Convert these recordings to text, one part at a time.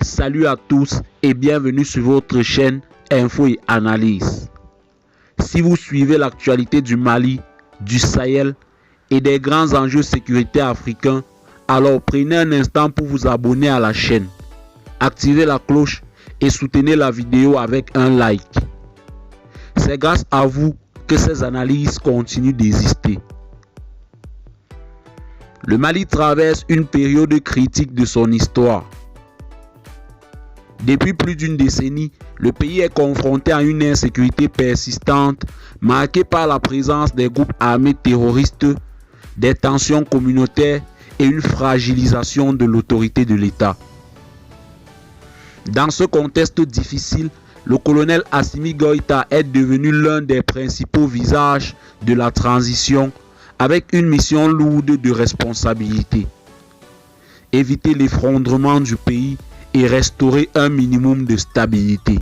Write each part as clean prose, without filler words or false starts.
Salut à tous et bienvenue sur votre chaîne Info et Analyse. Si vous suivez l'actualité du Mali, du Sahel et des grands enjeux sécuritaires africains, alors prenez un instant pour vous abonner à la chaîne, activez la cloche et soutenez la vidéo avec un like. C'est grâce à vous que ces analyses continuent d'exister. Le Mali traverse une période critique de son histoire. Depuis plus d'une décennie, le pays est confronté à une insécurité persistante marquée par la présence des groupes armés terroristes, des tensions communautaires et une fragilisation de l'autorité de l'État. Dans ce contexte difficile, le colonel Assimi Goïta est devenu l'un des principaux visages de la transition avec une mission lourde de responsabilité. Éviter l'effondrement du pays et restaurer un minimum de stabilité.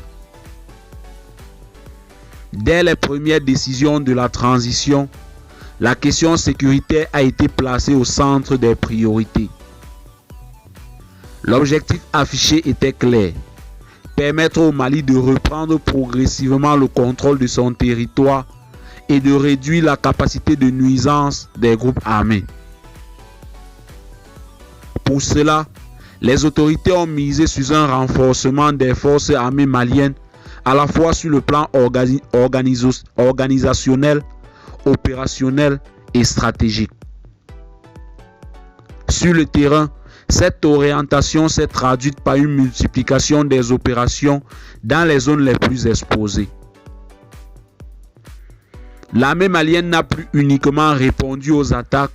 Dès les premières décisions de la transition, la question sécuritaire a été placée au centre des priorités. L'objectif affiché était clair: permettre au Mali de reprendre progressivement le contrôle de son territoire et de réduire la capacité de nuisance des groupes armés. Pour cela, les autorités ont misé sur un renforcement des forces armées maliennes, à la fois sur le plan organisationnel, opérationnel et stratégique. Sur le terrain, cette orientation s'est traduite par une multiplication des opérations dans les zones les plus exposées. L'armée malienne n'a plus uniquement répondu aux attaques,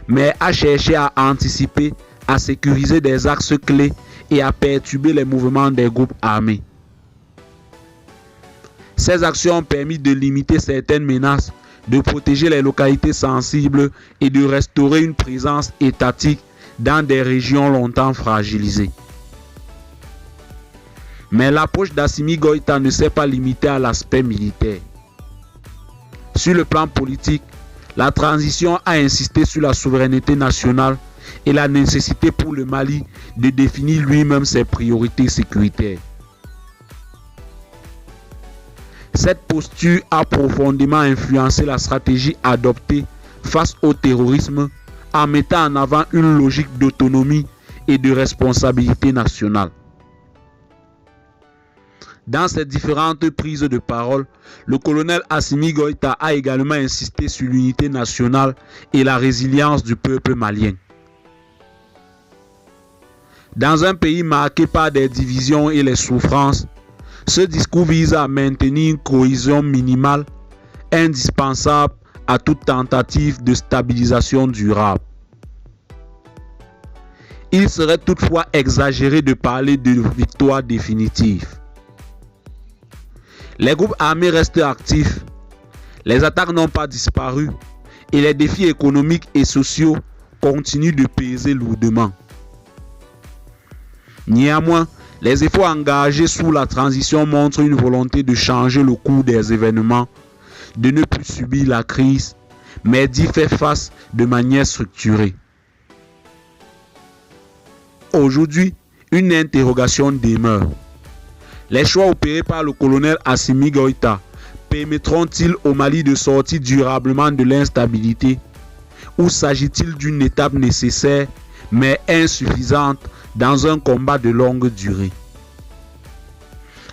mais a cherché à anticiper, à sécuriser des axes clés et à perturber les mouvements des groupes armés. Ces actions ont permis de limiter certaines menaces, de protéger les localités sensibles et de restaurer une présence étatique dans des régions longtemps fragilisées. Mais l'approche d'Assimi Goïta ne s'est pas limitée à l'aspect militaire. Sur le plan politique, la transition a insisté sur la souveraineté nationale et la nécessité pour le Mali de définir lui-même ses priorités sécuritaires. Cette posture a profondément influencé la stratégie adoptée face au terrorisme en mettant en avant une logique d'autonomie et de responsabilité nationale. Dans ces différentes prises de parole, le colonel Assimi Goïta a également insisté sur l'unité nationale et la résilience du peuple malien. Dans un pays marqué par des divisions et les souffrances, ce discours vise à maintenir une cohésion minimale indispensable à toute tentative de stabilisation durable. Il serait toutefois exagéré de parler de victoire définitive. Les groupes armés restent actifs, les attaques n'ont pas disparu et les défis économiques et sociaux continuent de peser lourdement. Néanmoins, les efforts engagés sous la transition montrent une volonté de changer le cours des événements, de ne plus subir la crise, mais d'y faire face de manière structurée. Aujourd'hui, une interrogation demeure. Les choix opérés par le colonel Assimi Goïta permettront-ils au Mali de sortir durablement de l'instabilité, ou s'agit-il d'une étape nécessaire mais insuffisante dans un combat de longue durée?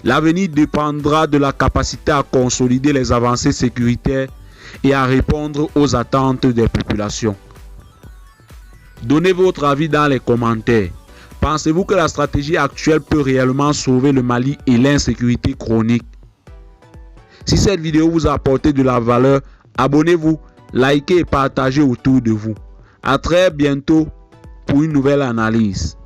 L'avenir dépendra de la capacité à consolider les avancées sécuritaires et à répondre aux attentes des populations. Donnez votre avis dans les commentaires. Pensez-vous que la stratégie actuelle peut réellement sauver le Mali et l'insécurité chronique? Si cette vidéo vous a apporté de la valeur, abonnez-vous, likez et partagez autour de vous. À très bientôt pour une nouvelle analyse.